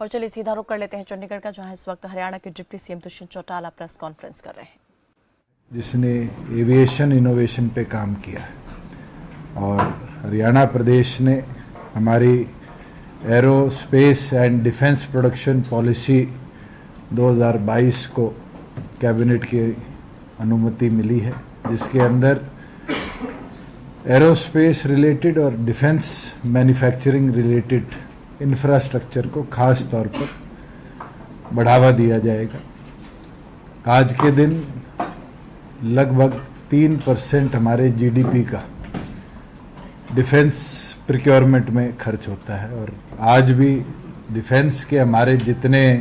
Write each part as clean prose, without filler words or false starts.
और चलिए सीधा रुख कर लेते हैं चंडीगढ़ का, जहां इस वक्त हरियाणा के deputy CM Dushyant Chautala press conference कर रहे हैं। जिसने एविएशन इनोवेशन पे काम किया है और हरियाणा प्रदेश ने हमारी aerospace and defence production policy 2022 को कैबिनेट की अनुमति मिली है, जिसके अंदर एरोस्पेस रिलेटेड और डिफेंस मैन्युफैक्चरिंग रिलेटेड इंफ्रास्ट्रक्चर को खास तौर पर बढ़ावा दिया जाएगा। आज के दिन लगभग 3% हमारे जीडीपी का डिफेंस प्रिक्योरमेंट में खर्च होता है और आज भी डिफेंस के हमारे जितने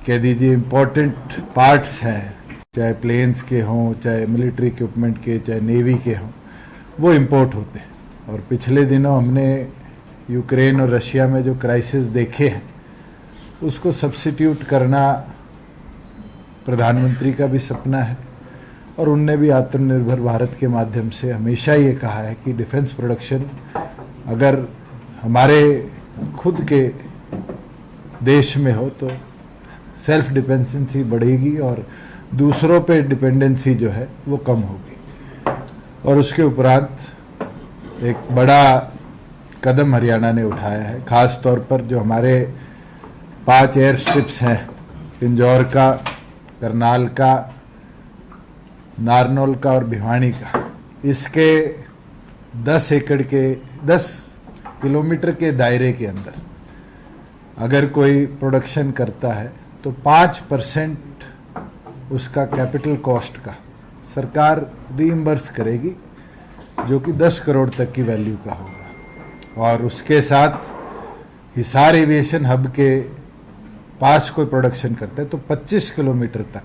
कह दीजिए इम्पोर्टेंट पार्ट्स हैं, चाहे प्लेन्स के हों, चाहे मिलिट्री इक्विपमेंट के, चाहे नेवी के हों, वो इंपोर्ट होते हैं। और पिछले दिनों हमने यूक्रेन और रशिया में जो क्राइसिस देखे हैं उसको सब्स्टिट्यूट करना प्रधानमंत्री का भी सपना है और उनने भी आत्मनिर्भर भारत के माध्यम से हमेशा ये कहा है कि डिफेंस प्रोडक्शन अगर हमारे खुद के देश में हो तो सेल्फ डिपेंडेंसी बढ़ेगी और दूसरों पे डिपेंडेंसी जो है वो कम होगी। और उसके उपरांत एक बड़ा कदम हरियाणा ने उठाया है, खास तौर पर जो हमारे 5 एयर स्ट्रिप्स हैं, पिंजौर का, करनाल का, नारनौल का और भिवानी का, इसके 10 किलोमीटर के दायरे के अंदर अगर कोई प्रोडक्शन करता है तो 5% उसका कैपिटल कॉस्ट का सरकार रीइंबर्स करेगी, जो कि 10 करोड़ तक की वैल्यू का होगा। और उसके साथ हिसार एविएशन हब के पास कोई प्रोडक्शन करता है तो 25 किलोमीटर तक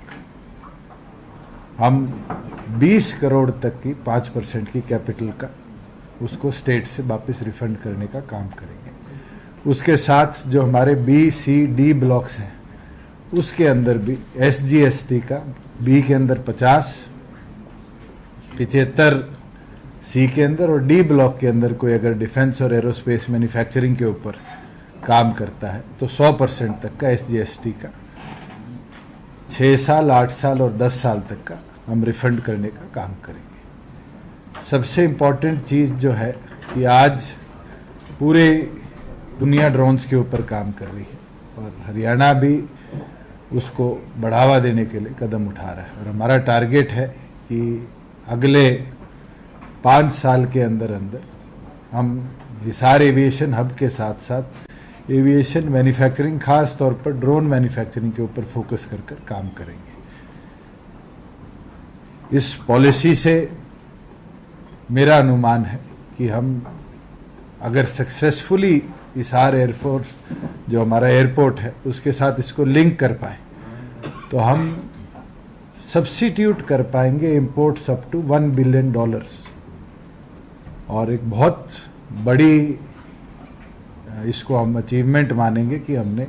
हम 20 करोड़ तक की 5% की कैपिटल का उसको स्टेट से वापस रिफंड करने का काम करेंगे। उसके साथ जो हमारे बी, सी, डी ब्लॉक्स हैं उसके अंदर भी SGST का बी के अंदर 50, 75 सी के अंदर और डी ब्लॉक के अंदर कोई अगर डिफेंस और एरोस्पेस मैन्युफैक्चरिंग के ऊपर काम करता है तो 100% तक का SGST का 6 साल, 8 साल और 10 साल तक का हम रिफंड करने का काम करेंगे। सबसे इम्पॉर्टेंट चीज़ जो है कि आज पूरे दुनिया ड्रोन्स के ऊपर काम कर रही है और हरियाणा भी उसको बढ़ावा देने के लिए कदम उठा रहा है और हमारा टारगेट है कि अगले 5 साल के अंदर अंदर हम हिसार एविएशन हब के साथ साथ एविएशन मैन्युफैक्चरिंग, खास तौर पर ड्रोन मैन्युफैक्चरिंग के ऊपर फोकस कर काम करेंगे। इस पॉलिसी से मेरा अनुमान है कि हम अगर सक्सेसफुली हिसार एयरफोर्स जो हमारा एयरपोर्ट है उसके साथ इसको लिंक कर पाए तो हम सब्स्टिट्यूट कर पाएंगे इंपोर्ट्स अप टू $1 बिलियन और एक बहुत बड़ी इसको हम अचीवमेंट मानेंगे कि हमने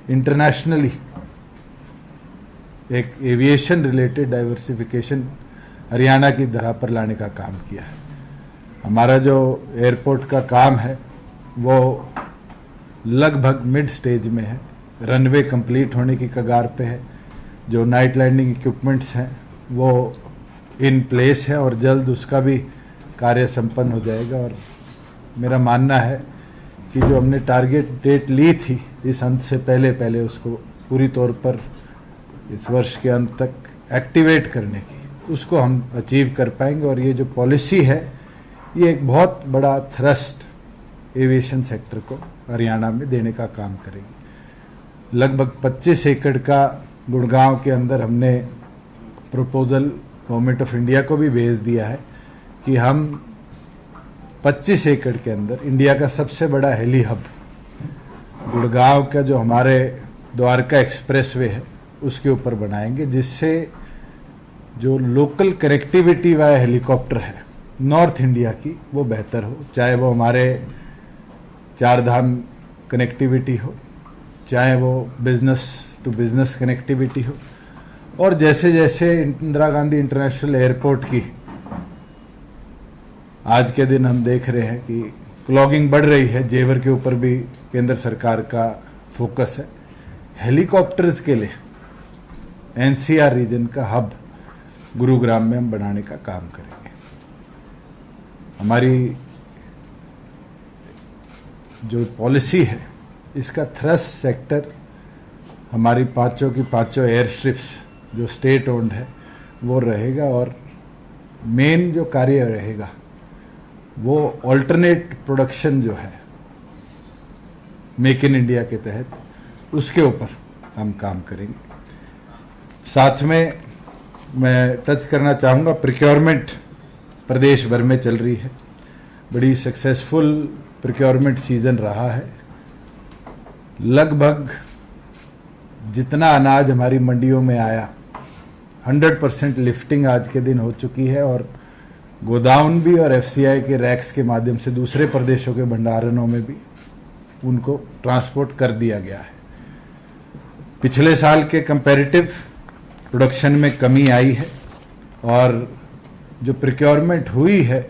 इंटरनेशनली एक एविएशन रिलेटेड डाइवर्सिफिकेशन हरियाणा की धरा पर लाने का काम किया है। हमारा जो एयरपोर्ट का काम है वो लगभग मिड स्टेज में है, रनवे कंप्लीट होने की कगार पे है, जो नाइट लैंडिंग इक्विपमेंट्स हैं वो इन प्लेस है और जल्द उसका भी कार्य संपन्न हो जाएगा। और मेरा मानना है कि जो हमने टारगेट डेट ली थी इस अंत से पहले उसको पूरी तौर पर इस वर्ष के अंत तक एक्टिवेट करने की, उसको हम अचीव कर पाएंगे। और ये जो पॉलिसी है ये एक बहुत बड़ा थ्रस्ट एविएशन सेक्टर को हरियाणा में देने का काम करेगी। लगभग 25 एकड़ का गुड़गांव के अंदर हमने प्रपोजल गवर्नमेंट ऑफ इंडिया को भी भेज दिया है कि हम 25 एकड़ के अंदर इंडिया का सबसे बड़ा हेली हब गुड़गांव का जो हमारे द्वारका एक्सप्रेसवे है उसके ऊपर बनाएंगे, जिससे जो लोकल कनेक्टिविटी वाया हेलीकॉप्टर है नॉर्थ इंडिया की वो बेहतर हो, चाहे वो हमारे 4 धाम कनेक्टिविटी हो, चाहे वो बिजनेस टू बिजनेस कनेक्टिविटी हो। और जैसे जैसे इंदिरा गांधी इंटरनेशनल एयरपोर्ट की आज के दिन हम देख रहे हैं कि क्लॉगिंग बढ़ रही है, जेवर के ऊपर भी केंद्र सरकार का फोकस है। हेलीकॉप्टर्स के लिए एनसीआर रीजन का हब गुरुग्राम में हम बनाने का काम करेंगे। हमारी जो पॉलिसी है इसका थ्रस्ट सेक्टर हमारी पांचों की पांचों एयर स्ट्रिप्स जो स्टेट ओन्ड है वो रहेगा, और मेन जो कार्य रहेगा वो ऑल्टरनेट प्रोडक्शन जो है मेक इन इंडिया के तहत उसके ऊपर हम काम करेंगे। साथ में मैं टच करना चाहूँगा, प्रिक्योरमेंट प्रदेश भर में चल रही है, बड़ी सक्सेसफुल प्रिक्योरमेंट सीजन रहा है। लगभग जितना अनाज हमारी मंडियों में आया 100% लिफ्टिंग आज के दिन हो चुकी है, और गोदाउन भी और एफसीआई के रैक्स के माध्यम से दूसरे प्रदेशों के भंडारणों में भी उनको ट्रांसपोर्ट कर दिया गया है। पिछले साल के कंपैरेटिव प्रोडक्शन में कमी आई है, और जो प्रिक्योरमेंट हुई है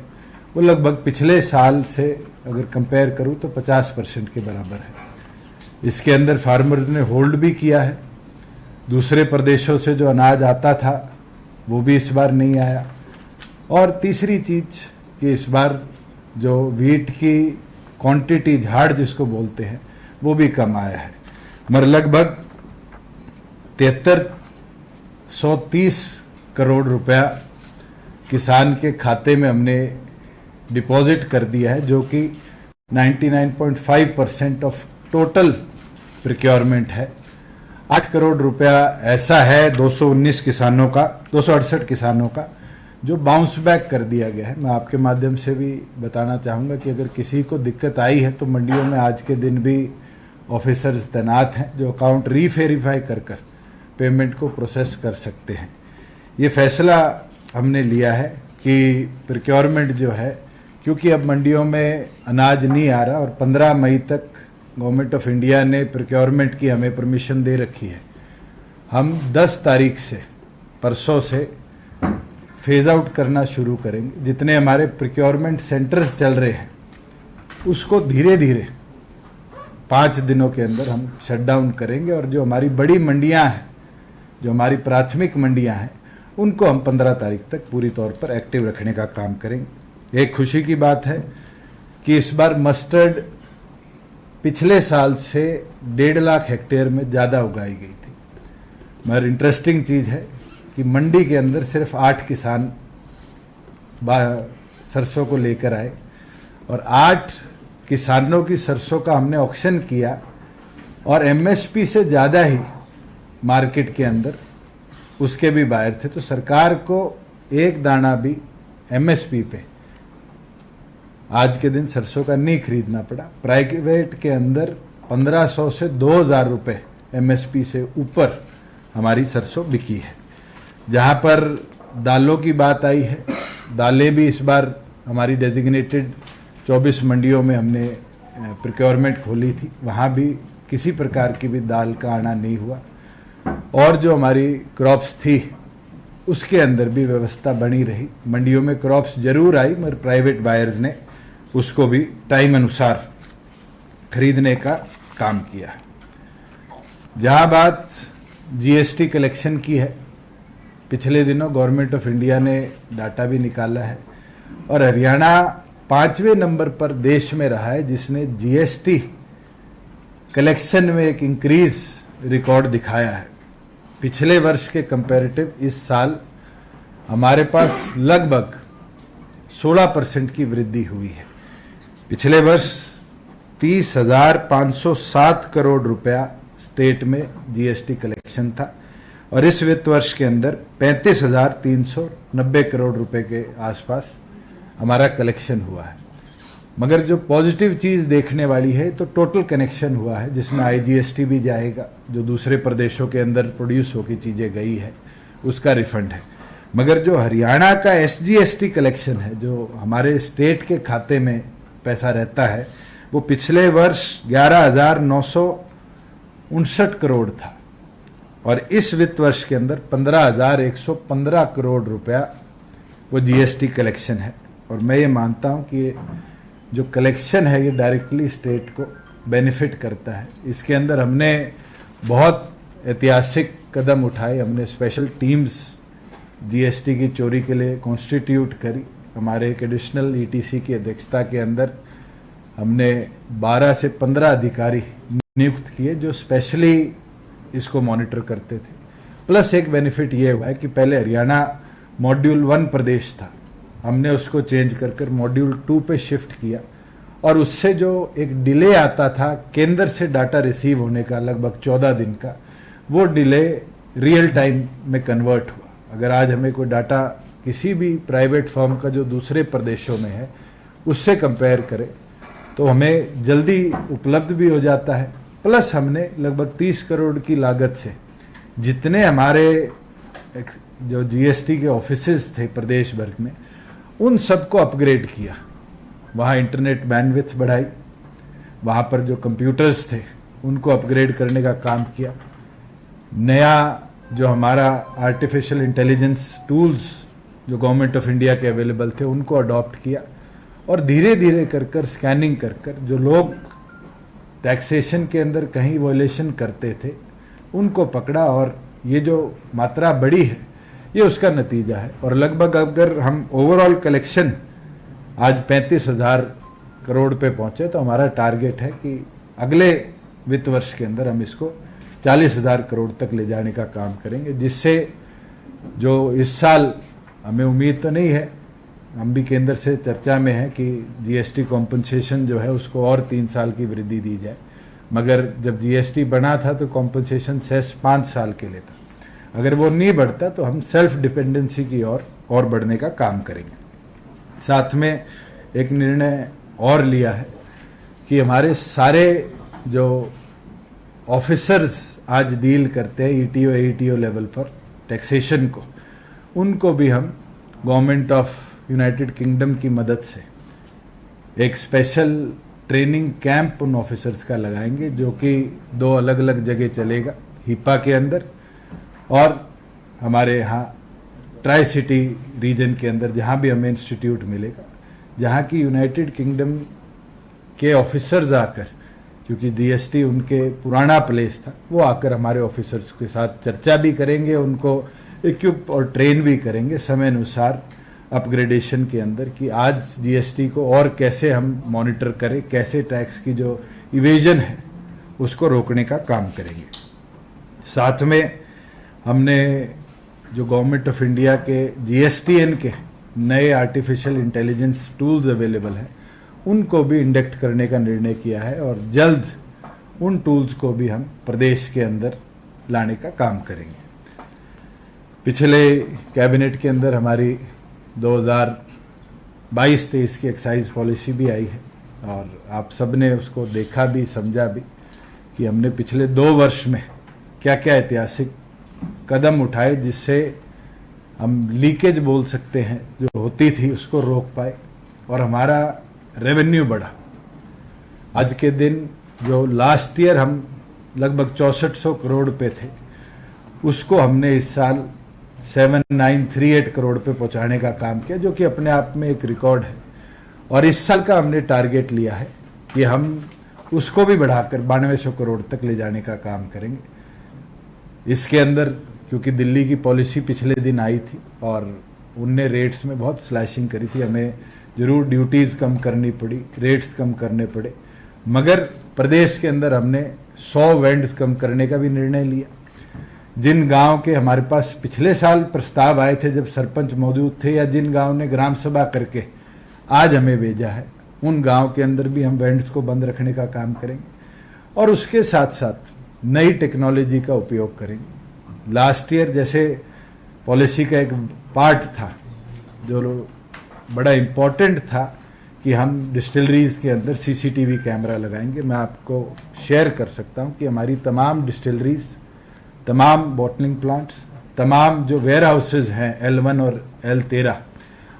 वो लगभग पिछले साल से अगर कंपेयर करूं तो 50% के बराबर है। इसके अंदर फार्मर्स ने होल्ड भी किया है, दूसरे प्रदेशों से जो अनाज आता था वो भी इस बार नहीं आया, और तीसरी चीज कि इस बार जो वीट की क्वांटिटी, झाड़ जिसको बोलते हैं, वो भी कम आया है। मगर लगभग 7330 करोड़ रुपया किसान के खाते में हमने डिपॉजिट कर दिया है, जो कि 99.5% ऑफ टोटल प्रिक्योरमेंट है। 8 करोड़ रुपया ऐसा है 268 किसानों का जो बाउंस बैक कर दिया गया है। मैं आपके माध्यम से भी बताना चाहूँगा कि अगर किसी को दिक्कत आई है तो मंडियों में आज के दिन भी ऑफिसर्स तैनात हैं जो अकाउंट रीवेरीफाई कर पेमेंट को प्रोसेस कर सकते हैं। ये फैसला हमने लिया है कि प्रिक्योरमेंट जो है, क्योंकि अब मंडियों में अनाज नहीं आ रहा और 15 मई तक गवर्नमेंट ऑफ इंडिया ने प्रिक्योरमेंट की हमें परमिशन दे रखी है, हम 10 तारीख से, परसों से फेज आउट करना शुरू करेंगे। जितने हमारे प्रिक्योरमेंट सेंटर्स चल रहे हैं उसको धीरे धीरे 5 दिनों के अंदर हम शट डाउन करेंगे, और जो हमारी बड़ी मंडियां हैं, जो हमारी प्राथमिक मंडियां हैं, उनको हम 15 तारीख तक पूरी तौर पर एक्टिव रखने का काम करेंगे। एक खुशी की बात है कि इस बार मस्टर्ड पिछले साल से 1.5 लाख हेक्टेयर में ज़्यादा उगाई गई थी। मगर इंटरेस्टिंग चीज़ है कि मंडी के अंदर सिर्फ 8 किसान सरसों को लेकर आए, और 8 किसानों की सरसों का हमने ऑक्शन किया, और एमएसपी से ज़्यादा ही मार्केट के अंदर उसके भी बायर थे। तो सरकार को एक दाना भी एमएसपी पे आज के दिन सरसों का नहीं खरीदना पड़ा। प्राइवेट के अंदर 1500 से 2000 रुपये एमएसपी से ऊपर हमारी सरसों बिकी है। जहाँ पर दालों की बात आई है, दालें भी इस बार हमारी डेजिग्नेटेड 24 मंडियों में हमने प्रिक्योरमेंट खोली थी, वहाँ भी किसी प्रकार की भी दाल का आना नहीं हुआ। और जो हमारी क्रॉप्स थी उसके अंदर भी व्यवस्था बनी रही। मंडियों में क्रॉप्स जरूर आई, मगर प्राइवेट बायर्स ने उसको भी टाइम अनुसार खरीदने का काम किया। जहाँ बात जीएसटी कलेक्शन की है, पिछले दिनों गवर्नमेंट ऑफ इंडिया ने डाटा भी निकाला है, और हरियाणा 5वें नंबर पर देश में रहा है जिसने जीएसटी कलेक्शन में एक इंक्रीज रिकॉर्ड दिखाया है। पिछले वर्ष के कंपैरेटिव इस साल हमारे पास लगभग 16% की वृद्धि हुई है। पिछले वर्ष 30,507 करोड़ रुपया स्टेट में जीएसटी कलेक्शन था, और इस वित्त वर्ष के अंदर 35,390 करोड़ रुपए के आसपास हमारा कलेक्शन हुआ है। मगर जो पॉजिटिव चीज़ देखने वाली है तो टोटल कनेक्शन हुआ है, जिसमें आईजीएसटी भी जाएगा, जो दूसरे प्रदेशों के अंदर प्रोड्यूस होकर चीज़ें गई है उसका रिफंड है। मगर जो हरियाणा का एसजीएसटी कलेक्शन है, जो हमारे स्टेट के खाते में पैसा रहता है, वो पिछले वर्ष 11,959 करोड़ था, और इस वित्त वर्ष के अंदर 15,115 करोड़ रुपया वो जीएसटी कलेक्शन है। और मैं ये मानता हूँ कि जो कलेक्शन है ये डायरेक्टली स्टेट को बेनिफिट करता है। इसके अंदर हमने बहुत ऐतिहासिक कदम उठाए। हमने स्पेशल टीम्स जीएसटी की चोरी के लिए कॉन्स्टिट्यूट करी। हमारे एक एडिशनल ईटीसी की अध्यक्षता के अंदर हमने 12 से 15 अधिकारी नियुक्त किए जो स्पेशली इसको मॉनिटर करते थे। प्लस एक बेनिफिट ये हुआ है कि पहले हरियाणा मॉड्यूल 1 प्रदेश था, हमने उसको चेंज कर मॉड्यूल 2 पे शिफ्ट किया और उससे जो एक डिले आता था केंद्र से डाटा रिसीव होने का लगभग 14 दिन का, वो डिले रियल टाइम में कन्वर्ट हुआ। अगर आज हमें कोई डाटा किसी भी प्राइवेट फर्म का जो दूसरे प्रदेशों में है उससे कंपेयर करें तो हमें जल्दी उपलब्ध भी हो जाता है। प्लस हमने लगभग 30 करोड़ की लागत से जितने हमारे जो जीएसटी के ऑफिसेज थे प्रदेश भर में उन सबको अपग्रेड किया। वहाँ इंटरनेट बैंडविड्थ बढ़ाई, वहाँ पर जो कंप्यूटर्स थे उनको अपग्रेड करने का काम किया। नया जो हमारा आर्टिफिशियल इंटेलिजेंस टूल्स जो गवर्नमेंट ऑफ इंडिया के अवेलेबल थे उनको अडॉप्ट किया और धीरे धीरे कर स्कैनिंग कर जो लोग टैक्सेशन के अंदर कहीं वॉयलेशन करते थे उनको पकड़ा और ये जो मात्रा बढ़ी है ये उसका नतीजा है। और लगभग अगर हम ओवरऑल कलेक्शन आज 35,000 करोड़ पे पहुंचे तो हमारा टारगेट है कि अगले वित्त वर्ष के अंदर हम इसको 40,000 करोड़ तक ले जाने का काम करेंगे, जिससे जो इस साल हमें उम्मीद तो नहीं है, हम भी केंद्र से चर्चा में है कि जीएसटी कॉम्पनसेशन जो है उसको और 3 साल की वृद्धि दी जाए। मगर जब जीएसटी बना था तो कॉम्पनसेशन सेस 5 साल के लिए था। अगर वो नहीं बढ़ता तो हम सेल्फ डिपेंडेंसी की और बढ़ने का काम करेंगे। साथ में एक निर्णय और लिया है कि हमारे सारे जो ऑफिसर्स आज डील करते हैं ईटीओ एईटीओ लेवल पर टैक्सेशन को, उनको भी हम गवर्नमेंट ऑफ यूनाइटेड किंगडम की मदद से एक स्पेशल ट्रेनिंग कैंप उन ऑफिसर्स का लगाएंगे जो कि 2 अलग अलग जगह चलेगा, हिपा के अंदर और हमारे यहाँ ट्राई सिटी रीजन के अंदर जहाँ भी हमें इंस्टीट्यूट मिलेगा, जहाँ की यूनाइटेड किंगडम के ऑफिसर्स आकर, क्योंकि जीएसटी उनके पुराना प्लेस था, वो आकर हमारे ऑफिसर्स के साथ चर्चा भी करेंगे, उनको इक्विप और ट्रेन भी करेंगे समय अनुसार अपग्रेडेशन के अंदर कि आज जीएसटी को और कैसे हम मॉनिटर करें, कैसे टैक्स की जो इवेजन है उसको रोकने का काम करेंगे। साथ में हमने जो गवर्नमेंट ऑफ इंडिया के जीएसटीएन के नए आर्टिफिशियल इंटेलिजेंस टूल्स अवेलेबल हैं उनको भी इंडक्ट करने का निर्णय किया है और जल्द उन टूल्स को भी हम प्रदेश के अंदर लाने का काम करेंगे। पिछले कैबिनेट के अंदर हमारी 2022-23 की एक्साइज पॉलिसी भी आई है और आप सब ने उसको देखा भी समझा भी कि हमने पिछले 2 वर्ष में क्या क्या ऐतिहासिक कदम उठाए जिससे हम लीकेज बोल सकते हैं जो होती थी उसको रोक पाए और हमारा रेवेन्यू बढ़ा। आज के दिन जो लास्ट ईयर हम लगभग 6400 करोड़ पे थे उसको हमने इस साल 7938 करोड़ पे पहुंचाने का काम किया, जो कि अपने आप में एक रिकॉर्ड है। और इस साल का हमने टारगेट लिया है कि हम उसको भी बढ़ाकर 9200 करोड़ तक ले जाने का काम करेंगे। इसके अंदर क्योंकि दिल्ली की पॉलिसी पिछले दिन आई थी और उनने रेट्स में बहुत स्लैशिंग करी थी, हमें जरूर ड्यूटीज़ कम करनी पड़ी, रेट्स कम करने पड़े, मगर प्रदेश के अंदर हमने 100 वेंड्स कम करने का भी निर्णय लिया। जिन गांव के हमारे पास पिछले साल प्रस्ताव आए थे जब सरपंच मौजूद थे या जिन गांव ने ग्राम सभा करके आज हमें भेजा है, उन गांव के अंदर भी हम वेंड्स को बंद रखने का काम करेंगे और उसके साथ साथ नई टेक्नोलॉजी का उपयोग करेंगे। लास्ट ईयर जैसे पॉलिसी का एक पार्ट था जो बड़ा इम्पोर्टेंट था कि हम डिस्टिलरीज के अंदर सीसीटीवी कैमरा लगाएंगे। मैं आपको शेयर कर सकता हूं कि हमारी तमाम डिस्टिलरीज, तमाम बॉटलिंग प्लांट्स, तमाम जो वेयर हाउसेज हैं L1 और L13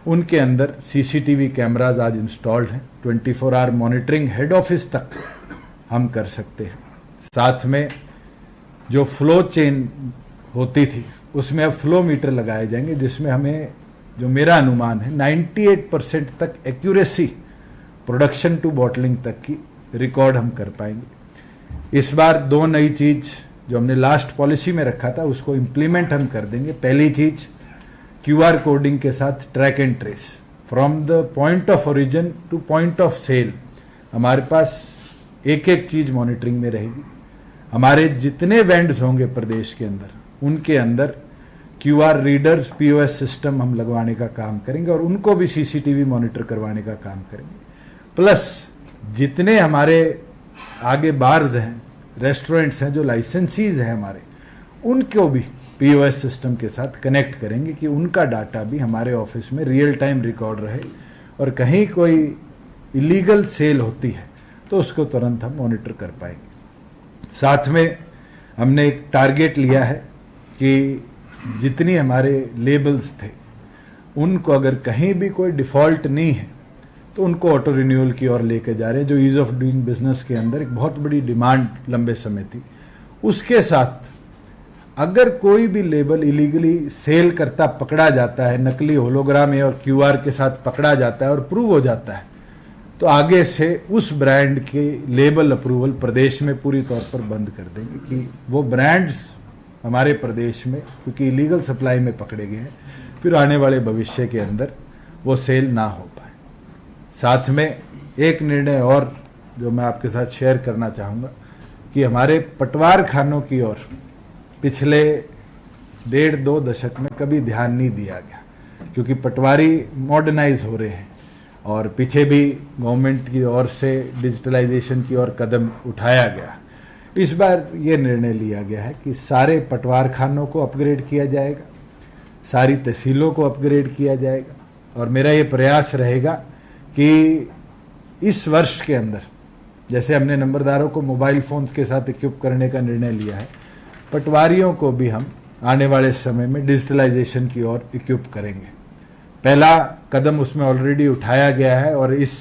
उनके अंदर सीसीटीवी कैमराज आज इंस्टॉल्ड हैं। 24 आवर मॉनिटरिंग हेड ऑफिस तक हम कर सकते हैं। साथ में जो फ्लो चेन होती थी उसमें अब फ्लो मीटर लगाए जाएंगे जिसमें हमें, जो मेरा अनुमान है, 98% तक एक्यूरेसी प्रोडक्शन टू बॉटलिंग तक की रिकॉर्ड हम कर पाएंगे। इस बार 2 नई चीज जो हमने लास्ट पॉलिसी में रखा था उसको इम्प्लीमेंट हम कर देंगे। पहली चीज QR कोडिंग के साथ track and trace from the point of origin to point of sale, हमारे पास एक एक चीज मॉनिटरिंग में रहेगी। हमारे जितने वेंड्स होंगे प्रदेश के अंदर उनके अंदर QR रीडर्स, POS सिस्टम हम लगवाने का काम करेंगे और उनको भी CCTV मॉनिटर करवाने का काम करेंगे। प्लस जितने हमारे आगे बार्स हैं, रेस्टोरेंट्स हैं, जो लाइसेंसीज हैं हमारे, उनको भी POS सिस्टम के साथ कनेक्ट करेंगे कि उनका डाटा भी हमारे ऑफिस में रियल टाइम रिकॉर्ड रहे और कहीं कोई इलीगल सेल होती है तो उसको तुरंत हम मॉनिटर कर पाएंगे। साथ में हमने एक टारगेट लिया है कि जितनी हमारे लेबल्स थे उनको अगर कहीं भी कोई डिफ़ॉल्ट नहीं है तो उनको ऑटो रिन्यूअल की ओर लेके जा रहे हैं, जो ईज ऑफ डूइंग बिजनेस के अंदर एक बहुत बड़ी डिमांड लंबे समय थी। उसके साथ अगर कोई भी लेबल इलीगली सेल करता पकड़ा जाता है, नकली होलोग्राम और QR के साथ पकड़ा जाता है और प्रूव हो जाता है, तो आगे से उस ब्रांड के लेबल अप्रूवल प्रदेश में पूरी तौर पर बंद कर देंगे कि वो ब्रांड्स हमारे प्रदेश में, क्योंकि इलीगल सप्लाई में पकड़े गए हैं, फिर आने वाले भविष्य के अंदर वो सेल ना हो पाए। साथ में एक निर्णय और जो मैं आपके साथ शेयर करना चाहूँगा कि हमारे पटवार खानों की ओर पिछले 1.5-2 दशक में कभी ध्यान नहीं दिया गया, क्योंकि पटवारी मॉडर्नाइज हो रहे हैं और पीछे भी गवर्नमेंट की ओर से डिजिटलाइजेशन की ओर कदम उठाया गया। इस बार ये निर्णय लिया गया है कि सारे पटवार खानों को अपग्रेड किया जाएगा, सारी तहसीलों को अपग्रेड किया जाएगा और मेरा ये प्रयास रहेगा कि इस वर्ष के अंदर, जैसे हमने नंबरदारों को मोबाइल फोन्स के साथ इक्विप करने का निर्णय लिया है, पटवारियों को भी हम आने वाले समय में डिजिटलाइजेशन की ओर इक्विप करेंगे। पहला कदम उसमें ऑलरेडी उठाया गया है और इस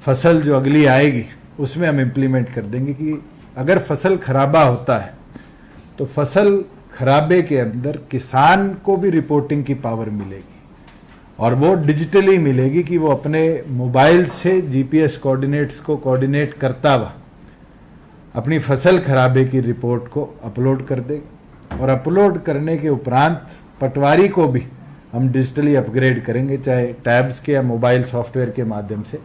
फसल जो अगली आएगी उसमें हम इम्प्लीमेंट कर देंगे कि अगर फसल खराबा होता है तो फसल खराबे के अंदर किसान को भी रिपोर्टिंग की पावर मिलेगी और वो डिजिटली मिलेगी कि वो अपने मोबाइल से GPS कोऑर्डिनेट्स को कोऑर्डिनेट करता हुआ अपनी फसल खराबे की रिपोर्ट को अपलोड कर देगा और अपलोड करने के उपरांत पटवारी को भी हम डिजिटली अपग्रेड करेंगे, चाहे टैब्स के या मोबाइल सॉफ्टवेयर के माध्यम से,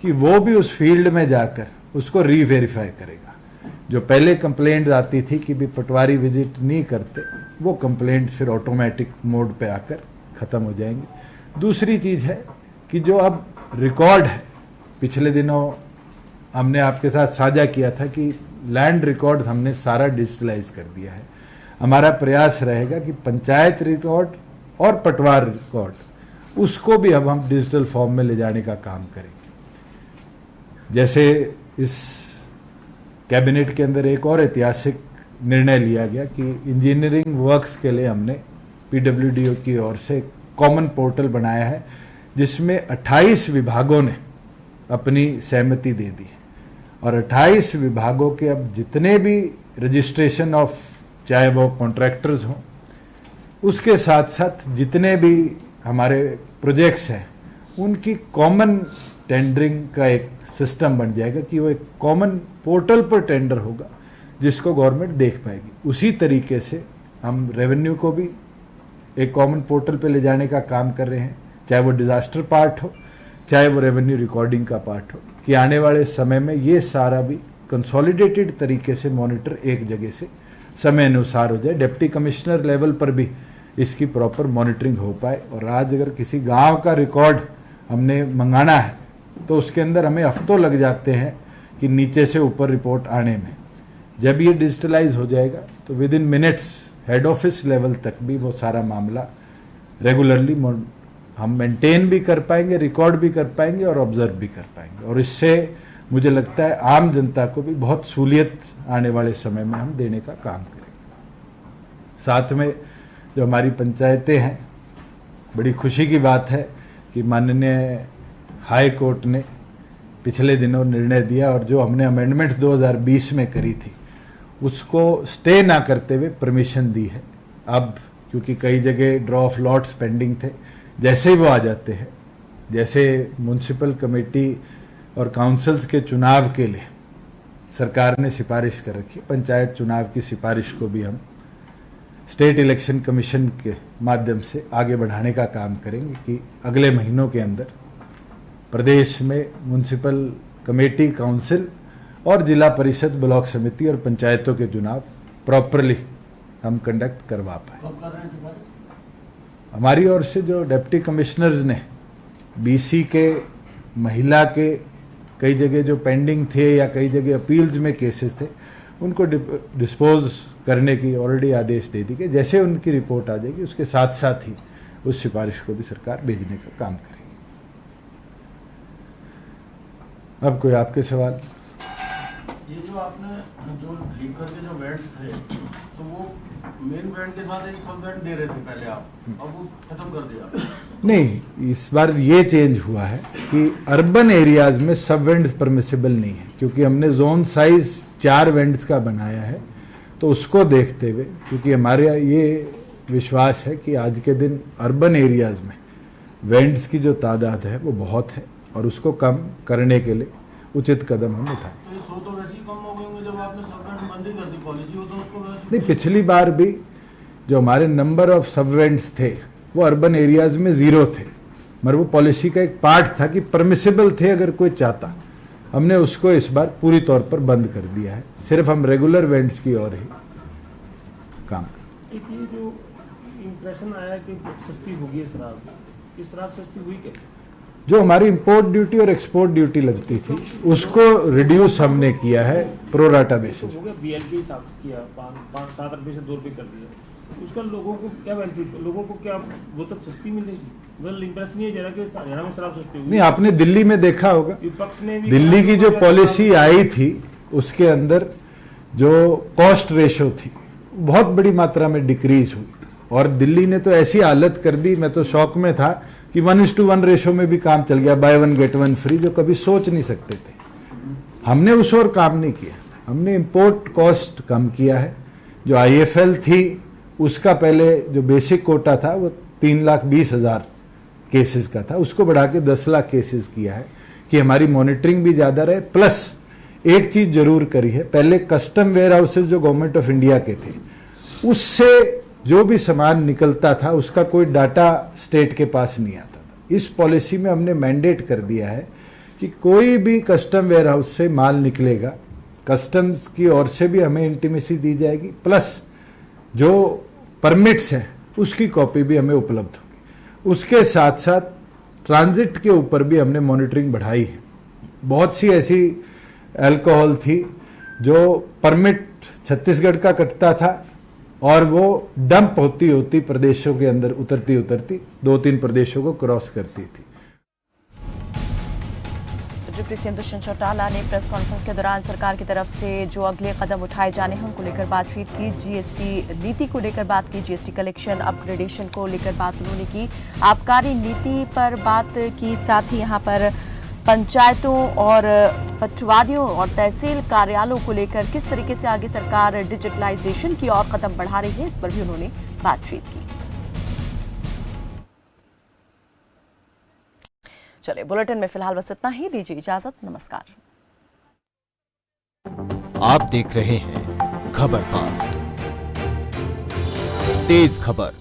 कि वो भी उस फील्ड में जाकर उसको रीवेरीफाई करेगा। जो पहले कंप्लेंट आती थी कि भी पटवारी विजिट नहीं करते, वो कंप्लेंट फिर ऑटोमेटिक मोड पे आकर ख़त्म हो जाएंगी। दूसरी चीज़ है कि जो अब रिकॉर्ड है, पिछले दिनों हमने आपके साथ साझा किया था कि लैंड रिकॉर्ड हमने सारा डिजिटलाइज कर दिया है। हमारा प्रयास रहेगा कि पंचायत रिकॉर्ड और पटवार रिकॉर्ड उसको भी अब हम डिजिटल फॉर्म में ले जाने का काम करेंगे। जैसे इस कैबिनेट के अंदर एक और ऐतिहासिक निर्णय लिया गया कि इंजीनियरिंग वर्क्स के लिए हमने PWDO की ओर से कॉमन पोर्टल बनाया है, जिसमें 28 विभागों ने अपनी सहमति दे दी और 28 विभागों के अब जितने भी रजिस्ट्रेशन ऑफ, चाहे वो कॉन्ट्रैक्टर्स हों, उसके साथ साथ जितने भी हमारे प्रोजेक्ट्स हैं, उनकी कॉमन टेंडरिंग का एक सिस्टम बन जाएगा कि वो एक कॉमन पोर्टल पर टेंडर होगा जिसको गवर्नमेंट देख पाएगी। उसी तरीके से हम रेवेन्यू को भी एक कॉमन पोर्टल पे ले जाने का काम कर रहे हैं, चाहे वो डिजास्टर पार्ट हो, चाहे वो रेवेन्यू रिकॉर्डिंग का पार्ट हो, कि आने वाले समय में ये सारा भी कंसोलिडेटेड तरीके से मॉनिटर एक जगह से समय अनुसार हो जाए, डिप्टी कमिश्नर लेवल पर भी इसकी प्रॉपर मॉनिटरिंग हो पाए। और आज अगर किसी गांव का रिकॉर्ड हमने मंगाना है तो उसके अंदर हमें हफ्तों लग जाते हैं कि नीचे से ऊपर रिपोर्ट आने में। जब ये डिजिटलाइज हो जाएगा तो with in minutes head office level तक भी वो सारा मामला रेगुलरली हम मेंटेन भी कर पाएंगे, रिकॉर्ड भी कर पाएंगे और ऑब्जर्व भी कर पाएंगे। और इससे मुझे लगता है आम जनता को भी बहुत सहूलियत आने वाले समय में हम देने का काम करेंगे। साथ में जो हमारी पंचायतें हैं, बड़ी खुशी की बात है कि माननीय हाई कोर्ट ने पिछले दिनों निर्णय दिया और जो हमने अमेंडमेंट्स 2020 में करी थी उसको स्टे ना करते हुए परमिशन दी है। अब क्योंकि कई जगह ड्रॉ ऑफ लॉट्स पेंडिंग थे, जैसे ही वो आ जाते हैं, जैसे म्यूनसिपल कमेटी और काउंसिल्स के चुनाव के लिए सरकार ने सिफारिश कर रखी। पंचायत चुनाव की सिफारिश को भी हम स्टेट इलेक्शन कमीशन के माध्यम से आगे बढ़ाने का काम करेंगे कि अगले महीनों के अंदर प्रदेश में म्युनिसिपल कमेटी, काउंसिल और जिला परिषद, ब्लॉक समिति और पंचायतों के चुनाव प्रॉपरली हम कंडक्ट करवा पाए। कब कर रहे हैं सिफारिश? हमारी ओर से जो डिप्टी कमिश्नर्स ने बीसी के, महिला के कई जगह जो पेंडिंग थे या कई जगह अपील्स में केसेस थे, उनको डिस्पोज करने की ऑलरेडी आदेश दे दी गए। जैसे उनकी रिपोर्ट आ जाएगी उसके साथ साथ ही उस सिफारिश को भी सरकार भेजने का काम करेगी। अब कोई आपके सवाल? ये जो आपने जो लीकर के जो वेंट्स थे, तो वो मेन वेंट के साथ एक सब वेंट दे रहे थे पहले आप, अब वो खत्म कर दिया? नहीं, इस बार ये चेंज हुआ है कि अर्बन एरियाज में सब वेंट्स परमिसिबल नहीं है, क्योंकि हमने जोन साइज 4 वेंट्स का बनाया है। तो उसको देखते हुए, क्योंकि हमारे ये विश्वास है कि आज के दिन अर्बन एरियाज में वेंट्स की जो तादाद है वो बहुत है और उसको कम करने के लिए उचित कदम हम उठाएं। तो ये 100 तो वैसे ही कम हो गए जब आपने सब वेंट बंद ही कर दी, पॉलिसी हो तो उसको वैसे नहीं, पिछली बार भी जो हमारे नंबर ऑफ सब वेंट्स थे वो अर्बन एरियाज में 0 थे, मगर वो पॉलिसी का एक पार्ट था कि परमिसिबल थे अगर कोई चाहता। हमने उसको इस बार पूरी तौर पर बंद कर दिया है, सिर्फ हम रेगुलर वेंट्स की ओर ही काम करें। एक ये जो इम्प्रेशन आया कि सस्ती होगी शराब, ये शराब सस्ती हुई क्या? जो हमारी इंपोर्ट ड्यूटी और एक्सपोर्ट ड्यूटी लगती थी उसको रिड्यूस हमने किया है प्रोराटा बेसिस। हो गया बीएल के हिसाब से किया, 5-7 रुपये से 2 रुपये कर दिया। उसका लोगों को क्या बेनिफिट, लोगों को क्या वो तो सस्ती मिलेगी? वेल इंप्रेशन ये जरा कि हरियाणा में शराब सस्ती होगी। नहीं, आपने दिल्ली में देखा होगा, विपक्ष ने भी दिल्ली की जो पॉलिसी आई थी उसके अंदर जो कॉस्ट रेशो थी बहुत बड़ी मात्रा में डिक्रीज हुई और दिल्ली ने तो ऐसी हालत कर दी, मैं तो शौक में था कि 1:1 रेशो में भी काम चल गया, बाय 1 गेट 1 फ्री, जो कभी सोच नहीं सकते थे। हमने उस और काम नहीं किया, हमने इंपोर्ट कॉस्ट कम किया है। जो IFL थी उसका पहले जो बेसिक कोटा था वो 3,20,000 केसेस का था, उसको बढ़ा के 10 लाख केसेस किया है कि हमारी मॉनिटरिंग भी ज़्यादा रहे। प्लस एक चीज़ जरूर करी है, पहले कस्टम वेयर हाउसेज जो गवर्नमेंट ऑफ इंडिया के थे उससे जो भी सामान निकलता था उसका कोई डाटा स्टेट के पास नहीं आता था। इस पॉलिसी में हमने मैंडेट कर दिया है कि कोई भी कस्टम वेयर हाउस से माल निकलेगा, कस्टम्स की ओर से भी हमें इंटीमेसी दी जाएगी, प्लस जो परमिट्स हैं उसकी कॉपी भी हमें उपलब्ध होगी। उसके साथ साथ ट्रांजिट के ऊपर भी हमने मॉनिटरिंग बढ़ाई है। बहुत सी ऐसी अल्कोहल थी जो परमिट छत्तीसगढ़ का कटता था और वो डंप होती होती प्रदेशों के अंदर उतरती 2-3 प्रदेशों को क्रॉस करती थी। डिप्टी सीएम दुष्यंत चौटाला ने प्रेस कॉन्फ्रेंस के दौरान सरकार की तरफ से जो अगले कदम उठाए जाने हैं उनको लेकर बातचीत की। जीएसटी नीति को लेकर बात की, जीएसटी कलेक्शन अपग्रेडेशन को लेकर बात उन्होंने की, आबकारी नीति पर बात की, साथ ही यहाँ पर पंचायतों और पटवारियों और तहसील कार्यालयों को लेकर किस तरीके से आगे सरकार डिजिटलाइजेशन की ओर कदम बढ़ा रही है, इस पर भी उन्होंने बातचीत की। चलिए, बुलेटिन में फिलहाल बस इतना ही, दीजिए इजाजत, नमस्कार। आप देख रहे हैं खबर फास्ट, तेज खबर।